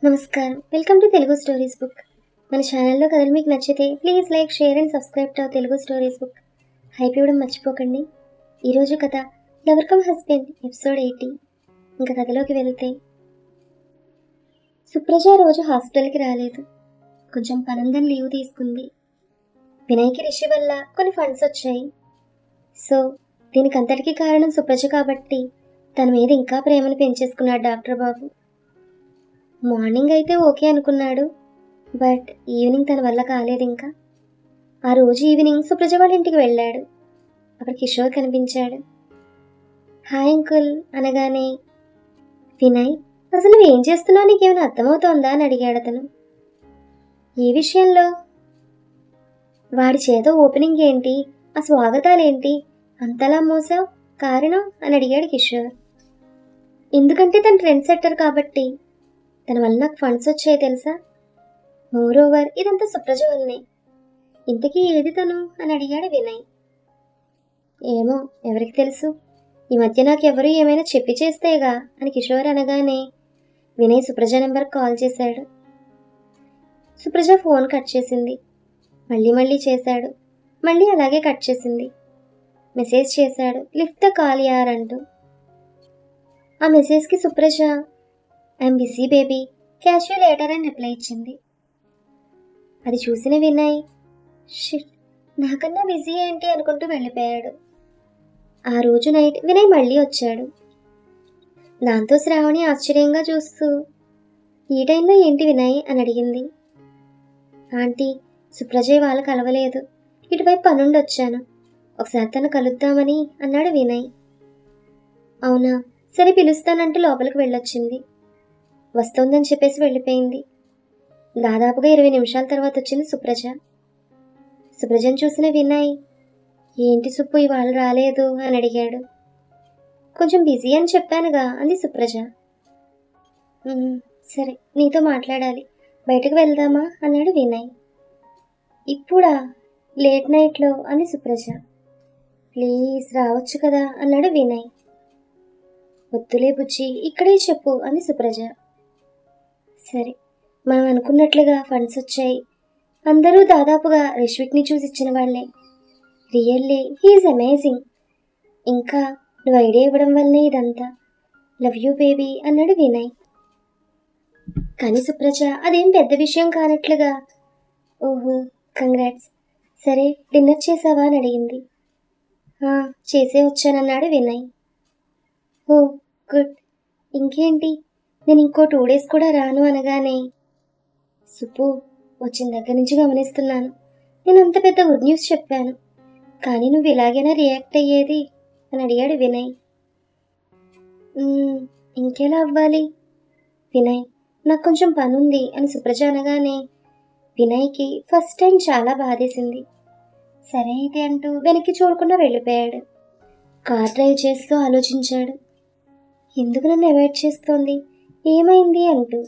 నమస్కారం. Welcome to Telugu stories book. మన ఛానల్లో కథలు మీకు నచ్చితే please like, share and subscribe to Telugu stories book. Hype ఇవ్వడం మర్చిపోకండి. ఈరోజు కథ లవర్ కమ్ హస్బెండ్ ఎపిసోడ్ 80. ఇంకా కథలోకి వెళ్తే, సుప్రజ రోజు హాస్పిటల్కి రాలేదు. కొంచెం పనుందని లీవ్ తీసుకుంది. వినయ్కి రిషి వల్ల కొన్ని ఫండ్స్ వచ్చాయి. సో దీనికి అంతటికీ కారణం సుప్రజ కాబట్టి తన మీద ఇంకా ప్రేమను పెంచేసుకున్నాడు డాక్టర్ బాబు. మార్నింగ్ అయితే ఓకే అనుకున్నాడు, బట్ ఈవినింగ్ తన వల్ల కాలేదు. ఇంకా ఆ రోజు ఈవినింగ్ సుప్రజ వాళ్ళ ఇంటికి వెళ్ళాడు. అక్కడ కిషోర్ కనిపించాడు. హాయ్ అంకుల్ అనగానే, వినయ్ అసలు నువ్వేం చేస్తున్నావు, నీకేమైనా అర్థమవుతోందా అని అడిగాడు అతను. ఈ విషయంలో వాడి చేత ఓపెనింగ్ ఏంటి, ఆ స్వాగతాలేంటి, అంతలా మోసావు, కారణం అని అడిగాడు కిషోర్. ఎందుకంటే తను ట్రెండ్ సెట్టర్ కాబట్టి. తన వల్ల నాకు ఫండ్స్ వచ్చాయి తెలుసా. మోర్ ఓవర్ ఇదంతా సుప్రజ వల్లనే. ఇంతకీ ఏది తను అని అడిగాడు వినయ్. ఏమో ఎవరికి తెలుసు, ఈ మధ్య నాకు ఎవరు ఏమైనా చెప్పి చేస్తేగా అని కిషోర్ అనగానే వినయ్ సుప్రజ నెంబర్కి కాల్ చేశాడు. సుప్రజ ఫోన్ కట్ చేసింది. మళ్ళీ చేశాడు. మళ్ళీ అలాగే కట్ చేసింది. మెసేజ్ చేశాడు, లిఫ్ట్ ద కాల్ యార్ అంటూ. ఆ మెసేజ్కి Supraja I'm busy baby, catch you later అని రిప్లై ఇచ్చింది. అది చూసిన వినయ్ షిట్, నాకన్నా బిజీ ఏంటి అనుకుంటూ వెళ్ళిపోయాడు. ఆ రోజు నైట్ వినయ్ మళ్ళీ వచ్చాడు. దాంతో శ్రావణి ఆశ్చర్యంగా చూస్తూ, ఈ టైంలో ఏంటి వినయ్ అని అడిగింది. ఆంటీ, సుప్రజయ్ వాళ్ళు కలవలేదు, ఇటువైపు పనుండి వచ్చాను, ఒకసారి తను కలుద్దామని అన్నాడు వినయ్. అవునా, సరే పిలుస్తానంటూ లోపలికి వెళ్ళొచ్చింది. వస్తోందని చెప్పేసి వెళ్ళిపోయింది. దాదాపుగా 20 నిమిషాల తర్వాత వచ్చింది సుప్రజ. సుప్రజను చూసిన వినయ్, ఏంటి సుప్పు ఇవాళ రాలేదు అని అడిగాడు. కొంచెం బిజీ అని చెప్పానుగా అంది సుప్రజ. సరే నీతో మాట్లాడాలి, బయటకు వెళ్దామా అన్నాడు వినయ్. ఇప్పుడా, లేట్ నైట్లో అంది సుప్రజ. ప్లీజ్ రావచ్చు కదా అన్నాడు వినయ్. వద్దులే బుజ్జి, ఇక్కడే చెప్పు అంది సుప్రజ. సరే, మనం అనుకున్నట్లుగా ఫండ్స్ వచ్చాయి. అందరూ దాదాపుగా రిష్విక్ని చూసి ఇచ్చిన వాళ్ళే. Really he's amazing. ఇంకా నువ్వు ఐడియా ఇవ్వడం వల్లనే ఇదంతా. లవ్ యూ బేబీ అన్నాడు వినయ్. కానీ సుప్రజ అదేం పెద్ద విషయం కానట్లుగా, ఓహో కంగ్రాట్స్, సరే డిన్నర్ చేసావా అని అడిగింది. చేసే వచ్చానన్నాడు వినయ్. ఓ గుడ్, ఇంకేంటి, నేను ఇంకో 2 days కూడా రాను అనగానే, సుప్పు వచ్చిన దగ్గర నుంచి గమనిస్తున్నాను, నేను అంత పెద్ద గుడ్ న్యూస్ చెప్పాను, కానీ నువ్వు ఇలాగైనా రియాక్ట్ అయ్యేది అని అడిగాడు వినయ్. ఇంకెలా అవ్వాలి వినయ్, నాకు కొంచెం పనుంది అని సుప్రజ అనగానే వినయ్కి ఫస్ట్ టైం చాలా బాధేసింది. సరే అయితే అంటూ వెనక్కి చూడకుండా వెళ్ళిపోయాడు. కార్ డ్రైవ్ చేస్తూ ఆలోచించాడు, ఎందుకు నన్ను అవాయిడ్ చేస్తోంది, ఏమైంది అంటూ.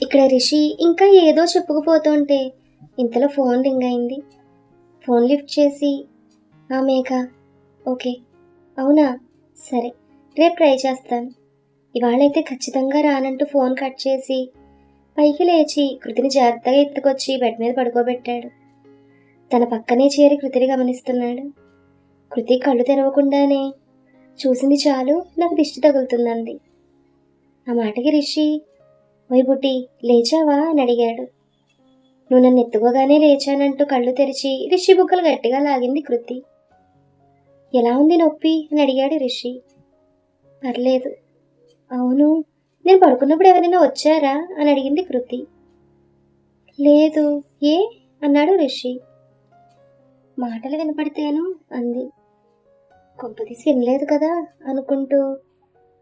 ఇక్కడ రిషి ఇంకా ఏదో చెప్పుకుపోతుంటే ఇంతలో ఫోన్ రింగ్ అయింది. ఫోన్ లిఫ్ట్ చేసి, మేఘ, ఓకే, అవునా, సరే రేపు ట్రై చేస్తాను, ఇవాళైతే ఖచ్చితంగా రానంటూ ఫోన్ కట్ చేసి పైకి లేచి కృతిని జాగ్రత్తగా ఎత్తుకొచ్చి బెడ్ మీద పడుకోబెట్టాడు. తన పక్కనే చేరి కృతిని గమనిస్తున్నాడు. కృతి కళ్ళు తెరవకుండానే, చూసింది చాలు, నాకు దిష్టి తగులుతుందంది. ఆ మాటకి రిషి, ఓయ్ బుడ్డి లేచావా అని అడిగాడు. నువ్వు నన్ను ఎత్తుకోగానే లేచానంటూ కళ్ళు తెరిచి రిషి బుగ్గలు గట్టిగా లాగింది కృతి. ఎలా ఉంది నొప్పి అని అడిగాడు రిషి. పర్లేదు. అవును, నేను పడుకున్నప్పుడు ఎవరైనా వచ్చారా అని అడిగింది కృతి. లేదు, ఏ అన్నాడు రిషి. మాటలు వినపడితేను అంది. కొంపతీసి వినలేదు కదా అనుకుంటూ,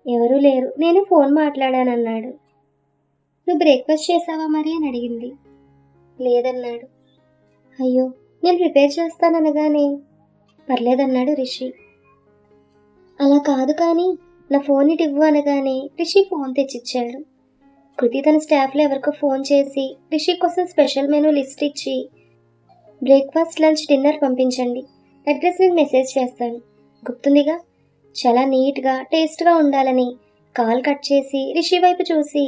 ఎవరూ లేరు, నేనే ఫోన్ మాట్లాడానన్నాడు. నువ్వు బ్రేక్ఫాస్ట్ చేసావా మరి అని అడిగింది. లేదన్నాడు. అయ్యో, నేను ప్రిపేర్ చేస్తాననగానే పర్లేదన్నాడు రిషి. అలా కాదు కానీ నా ఫోన్ ఇటు ఇవ్వు అనగానే రిషి ఫోన్ తెచ్చిచ్చాడు. కృతి తన స్టాఫ్లో ఎవరికో ఫోన్ చేసి రిషి కోసం స్పెషల్ మెనూ లిస్ట్ ఇచ్చి, బ్రేక్ఫాస్ట్, లంచ్, డిన్నర్ పంపించండి, అడ్రస్ నేను మెసేజ్ చేస్తాను, గుర్తుందిగా, చాలా నీట్గా టేస్ట్గా ఉండాలని కాల్ కట్ చేసి రిషి వైపు చూసి,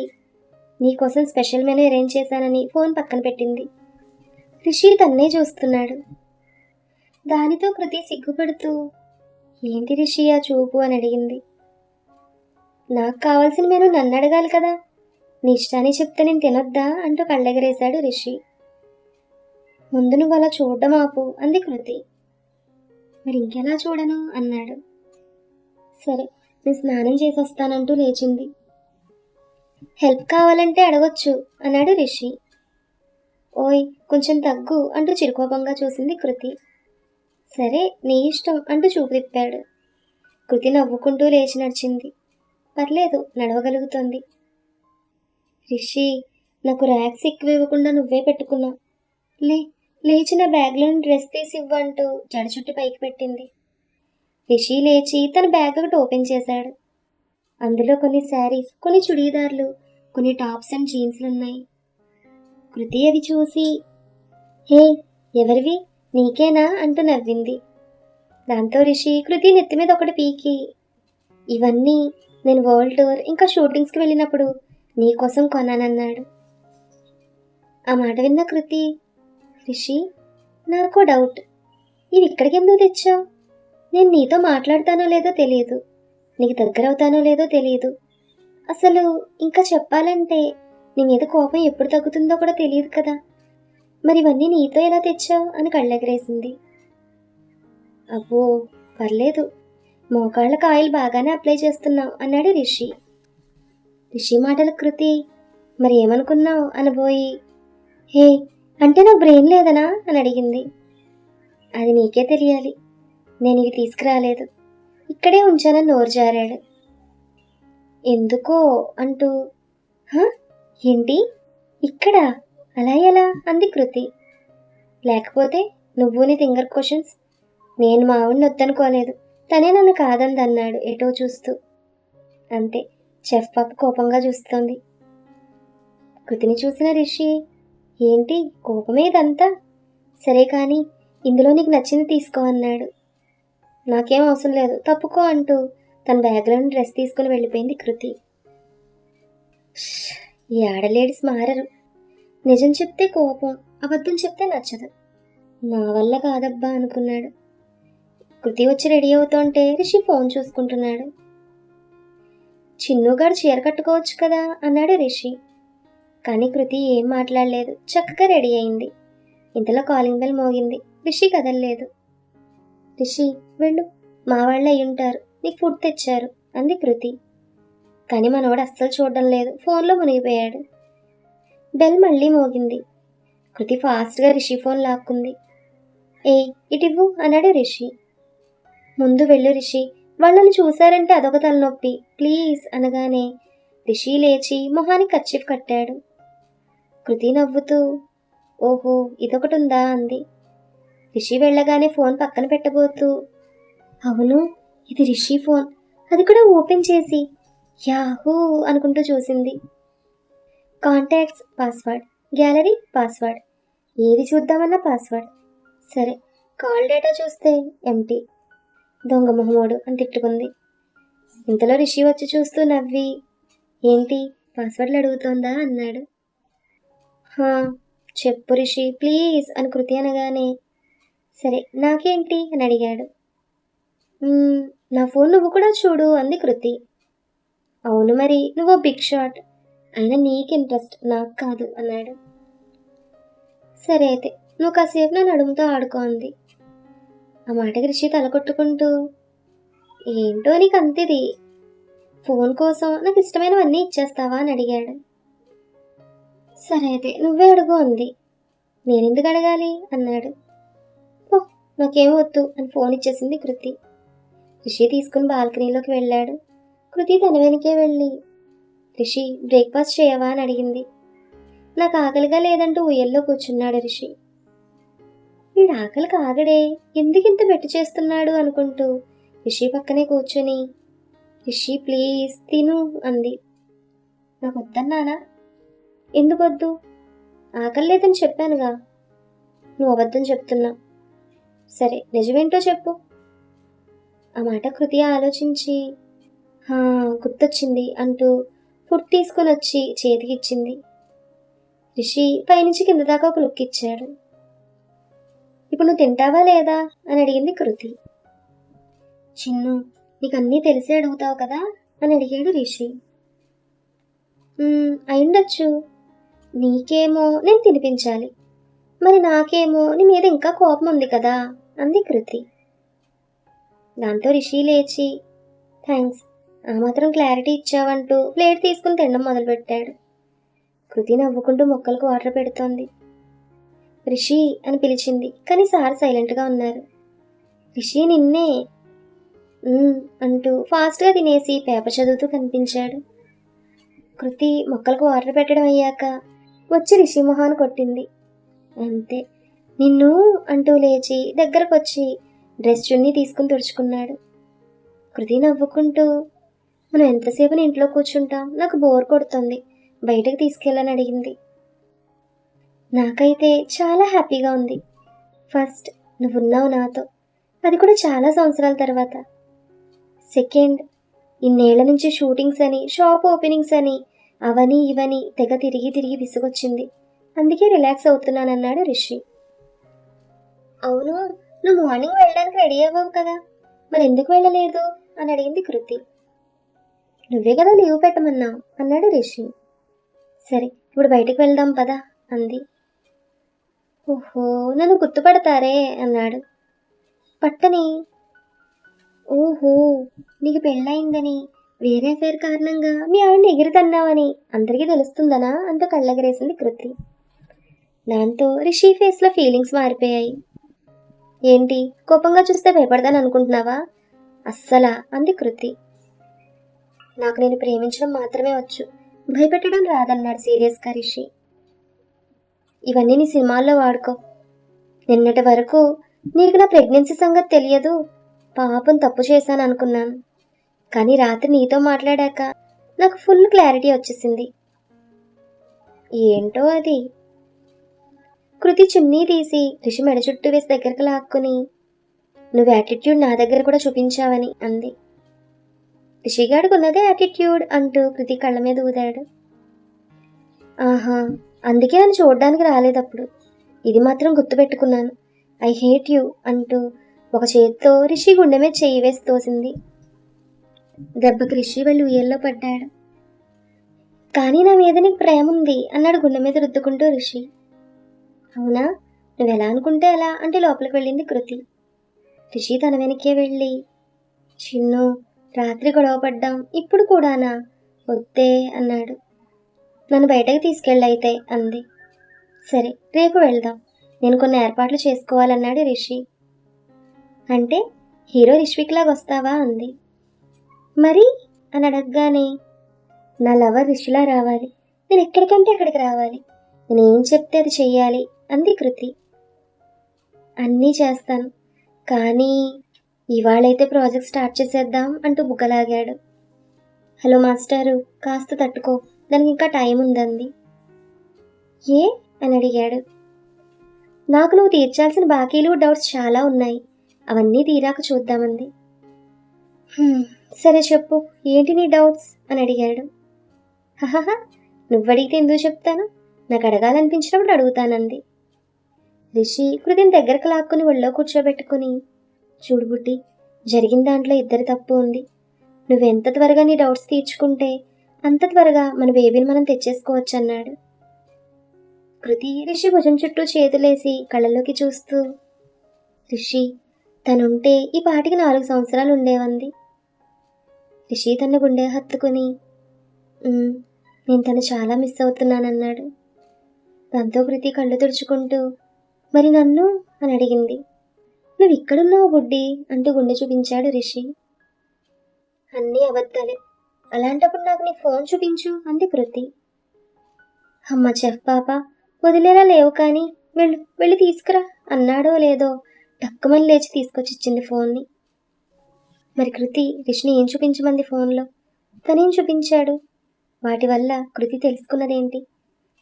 నీకోసం స్పెషల్ మెనూ అరేంజ్ చేశానని ఫోన్ పక్కన పెట్టింది. రిషి తన్నే చూస్తున్నాడు. దానితో కృతి సిగ్గుపడుతూ, ఏంటి రిషి ఆ చూపు అని అడిగింది. నాకు కావాల్సిన మెనూ నన్ను అడగాలి కదా, నీ ఇష్టాన్ని చెప్తే నేను తినొద్దా అంటూ కళ్ళెగరేశాడు రిషి. ముందు నువ్వు అలా చూడడం ఆపు అంది కృతి. మరి ఇంకెలా చూడను అన్నాడు. సరే, నేను స్నానం చేసి వస్తానంటూ లేచింది. హెల్ప్ కావాలంటే అడగొచ్చు అన్నాడు రిషి. ఓయ్ కొంచెం తగ్గు అంటూ చిరుకోపంగా చూసింది కృతి. సరే నీ ఇష్టం అంటూ చూపు తిప్పాడు. కృతి నవ్వుకుంటూ లేచి నడిచింది. పర్లేదు, నడవగలుగుతోంది. రిషి, నాకు ర్యాక్స్ ఎక్కువ ఇవ్వకుండా నువ్వే పెట్టుకున్నావు. లేచిన బ్యాగ్లోని డ్రెస్ తీసి ఇవ్వంటూ జడ చుట్టి పైకి పెట్టింది. రిషి లేచి తన బ్యాగ్ ఒకటి ఓపెన్ చేశాడు. అందులో కొన్ని శారీస్, కొన్ని చుడీదార్లు, కొన్ని టాప్స్ అండ్ జీన్స్లు ఉన్నాయి. కృతి అవి చూసి, హే ఎవరివి, నీకేనా అంటూ నవ్వింది. దాంతో రిషి కృతి నెత్తి మీద ఒకటి పీకి, ఇవన్నీ నేను వరల్డ్ టూర్ ఇంకా షూటింగ్స్కి వెళ్ళినప్పుడు నీకోసం కొన్నానన్నాడు. ఆ మాట విన్న కృతి, రిషి నాకు డౌట్, ఇవి ఇక్కడికి ఎందుకు తెచ్చావు? నేను నీతో మాట్లాడతానో లేదో తెలియదు, నీకు దగ్గర అవుతానో లేదో తెలియదు, అసలు ఇంకా చెప్పాలంటే నీ మీద కోపం ఎప్పుడు తగ్గుతుందో కూడా తెలియదు కదా, మరి ఇవన్నీ నీతో ఎలా తెచ్చావు అని కళ్ళెగరేసింది. అబ్బో పర్లేదు, మోకాళ్ళకు ఆయిల్ బాగానే అప్లై చేస్తున్నావు అన్నాడు రిషి. రిషి మాటల కృతి, మరి ఏమనుకున్నావు అనబోయి, హే అంటే నాకు బ్రెయిన్ లేదనా అని అడిగింది. అది నీకే తెలియాలి, నేను ఇవి తీసుకురాలేదు, ఇక్కడే ఉంచానని నోరు జారాడు. ఎందుకో అంటూ, ఏంటి ఇక్కడ, అలా ఎలా అంది కృతి. లేకపోతే నువ్వు నీ ఫింగర్ క్వశ్చన్స్, నేను మా ఆవిడని వద్దనుకోలేదు, తనే నన్ను కాదంది అన్నాడు ఎటో చూస్తూ. అంతే, చెఫ్ పాప కోపంగా చూస్తోంది. కృతిని చూసిన రిషి, ఏంటి కోపమే ఇదంతా, సరే కానీ ఇందులో నీకు నచ్చింది తీసుకో అన్నాడు. నాకేం అవసరం లేదు, తప్పుకో అంటూ తన బ్యాగ్లోని డ్రెస్ తీసుకుని వెళ్ళిపోయింది కృతి. ఈ ఆడలేడీస్ మారరు, నిజం చెప్తే కోపం, అబద్ధం చెప్తే నచ్చదు, నా వల్ల కాదబ్బా అనుకున్నాడు. కృతి వచ్చి రెడీ అవుతుంటే రిషి ఫోన్ చూసుకుంటున్నాడు. చిన్నుగాడు చీర కట్టుకోవచ్చు కదా అన్నాడు రిషి. కానీ కృతి ఏం మాట్లాడలేదు, చక్కగా రెడీ అయింది. ఇంతలో కాలింగ్ బెల్ మోగింది. రిషి కదలలేదు. రిషి వెళ్ళు, మా వాళ్ళు అయ్యుంటారు, నీకు ఫుడ్ తెచ్చారు అంది కృతి. కానీ మనవాడు అస్సలు చూడడం లేదు, ఫోన్లో మునిగిపోయాడు. బెల్ మళ్ళీ మోగింది. కృతి ఫాస్ట్గా రిషి ఫోన్ లాక్కుంది. ఏయ్ ఇటివ్వు అన్నాడు రిషి. ముందు వెళ్ళు రిషి, వాళ్ళని చూశారంటే అదొక తలనొప్పి, ప్లీజ్ అనగానే రిషి లేచి మొహానికి కర్చీఫ్ కట్టాడు. కృతి నవ్వుతూ, ఓహో ఇదొకటి ఉందా అంది. రిషి వెళ్ళగానే ఫోన్ పక్కన పెట్టబోతూ, అవును ఇది రిషి ఫోన్, అది కూడా ఓపెన్ చేసి యాహూ అనుకుంటూ చూసింది. కాంటాక్ట్స్ పాస్వర్డ్, గ్యాలరీ పాస్వర్డ్, ఏది చూద్దామన్న పాస్వర్డ్, సరే కాల్ డేటా చూస్తే ఎంటీ, దొంగ మొహమోడు అని తిట్టుకుంది. ఇంతలో రిషి వచ్చి చూస్తూ నవ్వి, ఏంటి పాస్వర్డ్లు అడుగుతోందా అన్నాడు. చెప్పు రిషి ప్లీజ్ అని కృతి అనగానే, సరే నాకేంటి అని అడిగాడు. నా ఫోన్ నువ్వు కూడా చూడు అంది కృతి. అవును మరి, నువ్వు బిగ్ షాట్, అయినా నీకు ఇంట్రెస్ట్ నాకు కాదు అన్నాడు. సరే అయితే నువ్వు కాసేపు నా నడుముతో ఆడుకో అంది. ఆ మాటకి రిషి తల కొట్టుకుంటూ, ఏంటో నీకు అంతిది, ఫోన్ కోసం నాకు ఇష్టమైనవన్నీ ఇచ్చేస్తావా అని అడిగాడు. సరే అయితే నువ్వే అడుగు అంది. నేనెందుకు అడగాలి అన్నాడు. ఓ నాకేం వద్దు అని ఫోన్ ఇచ్చేసింది కృతి. రిషి తీసుకుని బాల్కనీలోకి వెళ్ళాడు. కృతి తన వెనకే వెళ్ళి, రిషి బ్రేక్ఫాస్ట్ చేయవా అని అడిగింది. నాకు ఆకలిగా లేదంటూ ఉయ్యల్లో కూర్చున్నాడు రిషి. వీడు ఆకలికి ఆగడే, ఎందుకింత బెట్టు చేస్తున్నాడు అనుకుంటూ రిషి పక్కనే కూర్చొని, రిషి ప్లీజ్ తిను అంది. నాకు వద్దన్నానా? ఎందుకొద్దు? ఆకలి లేదని చెప్పానుగా. నువ్వు అబద్ధం చెప్తున్నావు. సరే నిజమేంటో చెప్పు. ఆ మాట కృతి ఆలోచించి, గుర్తొచ్చింది అంటూ ఫుడ్ తీసుకొని వచ్చి చేతికి ఇచ్చింది. రిషి పైనుంచి కింద దాకా ఒక లుక్ ఇచ్చాడు. ఇప్పుడు నువ్వు తింటావా లేదా అని అడిగింది కృతి. చిన్ను, నీకు అన్నీ తెలిసే అడుగుతావు కదా అని అడిగాడు రిషి. అయిండొచ్చు. నీకేమో నేను తినిపించాలి, మరి నాకేమో నీ మీద ఇంకా కోపం ఉంది కదా అంది కృతి. దాంతో రిషి లేచి థ్యాంక్స్, ఆ మాత్రం క్లారిటీ ఇచ్చావంటూ ప్లేట్ తీసుకుని తినడం మొదలుపెట్టాడు. కృతి నవ్వుకుంటూ మొక్కలకు వాటర్ పెడుతోంది. రిషి అని పిలిచింది, కానీ సార్ సైలెంట్గా ఉన్నారు. రిషి నిన్నే అంటూ ఫాస్ట్గా తినేసి పేపర్ చదువుతూ కనిపించాడు. కృతి మొక్కలకు వాటర్ పెట్టడం అయ్యాక వచ్చి రిషి మొహాన్ని కొట్టింది. అంతే. నిన్ను అంటూ లేచి దగ్గరకు వచ్చి డ్రెస్ చున్నీ తీసుకుని తుడుచుకున్నాడు. కృతి నవ్వుకుంటూ మనం ఎంతసేపు ఇంట్లో కూర్చుంటాం, నాకు బోర్ కొడుతుంది, బయటకు తీసుకెళ్ళని అడిగింది. నాకైతే చాలా హ్యాపీగా ఉంది. ఫస్ట్ నువ్వున్నావు నాతో, అది కూడా చాలా సంవత్సరాల తర్వాత. సెకండ్, ఇన్నేళ్ల నుంచి షూటింగ్స్ అని షాప్ ఓపెనింగ్స్ అని అవని ఇవని తెగ తిరిగి తిరిగి విసుగొచ్చింది, అందుకే రిలాక్స్ అవుతున్నానన్నాడు రిషి. అవును, నువ్వు మార్నింగ్ వెళ్ళడానికి రెడీ అవ్వవు కదా, మరి ఎందుకు వెళ్ళలేదు అని అడిగింది కృతి. నువ్వే కదా లీవ్ పెట్టమన్నావు అన్నాడు రిషి. సరే ఇప్పుడు బయటకు వెళ్దాం పదా అంది. ఓహో, నన్ను గుర్తుపడతారే అన్నాడు. పట్టని. ఓహో, నీకు పెళ్ళయిందని, వేరే అఫేర్ కారణంగా మీ ఆవిడని ఎగిరితన్నావని అందరికీ తెలుస్తుందనా అంటూ కళ్ళెగరేసింది కృతి. దాంతో రిషి ఫేస్లో ఫీలింగ్స్ మారిపోయాయి. ఏంటి, కోపంగా చూస్తే భయపడతాను అనుకుంటున్నావా? అస్సలా అంది కృతి. నాకు నేను ప్రేమించడం మాత్రమే వచ్చు, భయపెట్టడం రాదన్నాడు సీరియస్గా రిషి. ఇవన్నీ నీ సినిమాల్లో వాడుకో. నిన్నటి వరకు నీకు నా ప్రెగ్నెన్సీ సంగతి తెలియదు, పాపం తప్పు చేశాను అనుకున్నాను, కానీ రాత్రి నీతో మాట్లాడాక నాకు ఫుల్ క్లారిటీ వచ్చేసింది. ఏంటో అది. కృతి చున్నీ తీసి రిషి మెడ చుట్టూ వేసి దగ్గరకు లాక్కుని నువ్వు యాటిట్యూడ్ నా దగ్గర కూడా చూపించావని అంది. రిషిగాడికి ఉన్నదే యాటిట్యూడ్ అంటూ కృతి కళ్ళ మీద ఊదాడు. ఆహా, అందుకే నన్ను చూడడానికి రాలేదప్పుడు. ఇది మాత్రం గుర్తుపెట్టుకున్నాను, ఐ హేట్ యూ అంటూ ఒక చేత్తో రిషి గుండె మీద చెయ్యి వేసి తోసింది. దెబ్బకి రిషి వెళ్ళి ఉయ్యల్లో పడ్డాడు. కానీ నా మీద నీకు ప్రేమ ఉంది అన్నాడు గుండె మీద రుద్దుకుంటూ రిషి. అవునా, నువ్వు ఎలా అనుకుంటే ఎలా అంటే లోపలికి వెళ్ళింది కృతి. రిషి తన వెనకే వెళ్ళి చిన్ను, రాత్రి గొడవ పడ్డాం, ఇప్పుడు కూడానా? వద్దే అన్నాడు. నన్ను బయటకు తీసుకెళ్ళైతే అంది. సరే రేపు వెళ్దాం, నేను కొన్ని ఏర్పాట్లు చేసుకోవాలన్నాడు రిషి. అంటే హీరో రిష్విక్ లాగా వస్తావా అంది. మరి అని అడగగానే నా లవర్ రిషిలా రావాలి, నేను ఎక్కడికంటే అక్కడికి రావాలి, నేను ఏం చెప్తే అది చెయ్యాలి అంది కృతి. అన్నీ చేస్తాను, కానీ ఇవాళైతే ప్రాజెక్ట్ స్టార్ట్ చేసేద్దాం అంటూ బుగ్గలాగాడు. హలో మాస్టారు, కాస్త తట్టుకో, దానికి ఇంకా టైం ఉందంది. ఏ అని అడిగాడు. నాకు నువ్వు తీర్చాల్సిన బాకీలు డౌట్స్ చాలా ఉన్నాయి, అవన్నీ తీరాక చూద్దామంది. సరే చెప్పు, ఏంటి నీ డౌట్స్ అని అడిగాడు. హహహ, నువ్వడిగితే ఎందుకు చెప్తాను, నాకు అడగాలనిపించినప్పుడు అడుగుతానంది. రిషి కృతిని దగ్గరకు లాక్కుని ఒళ్ళో కూర్చోబెట్టుకుని చూడు బుడ్డి, జరిగిన దాంట్లో ఇద్దరి తప్పు ఉంది, నువ్వెంత త్వరగా నీ డౌట్స్ తీర్చుకుంటే అంత త్వరగా మన బేబీని మనం తెచ్చేసుకోవచ్చు అన్నాడు. కృతి రిషి భుజం చుట్టూ చేతులేసి కళ్ళలోకి చూస్తూ రిషి తనుంటే ఈ పాటికి 4 సంవత్సరాలు ఉండేవంది. రిషి తన గుండె హత్తుకుని నేను తను చాలా మిస్ అవుతున్నానన్నాడు. దాంతో కృతి కళ్ళు తుడుచుకుంటూ మరి నన్ను అని అడిగింది. నువ్వు ఇక్కడున్నావు బుడ్డి అంటూ గుండె చూపించాడు రిషి. అన్నీ అబద్ధాలే, అలాంటప్పుడు నాకు నీ ఫోన్ చూపించు అంది కృతి. అమ్మ చెఫ్ పాప, వదిలేలా లేవు కానీ వెళ్ళి తీసుకురా అన్నాడో లేదో టక్కుమని లేచి తీసుకొచ్చిచ్చింది ఫోన్ని. మరి కృతి రిషిని ఏం చూపించమంది ఫోన్లో? తనేం చూపించాడు? వాటి వల్ల కృతి తెలుసుకున్నదేంటి?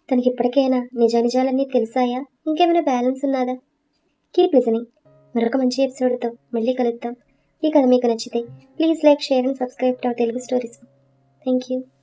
తనకి ఇప్పటికైనా నిజానిజాలన్నీ తెలిసాయా? ఇంకేమైనా బ్యాలెన్స్ ఉన్నదా? Keep listening. మరొక మంచి ఎపిసోడ్తో మళ్ళీ కలుద్దాం. ఈ కథ మీకు నచ్చితే please like, share and subscribe to our Telugu stories. Thank you.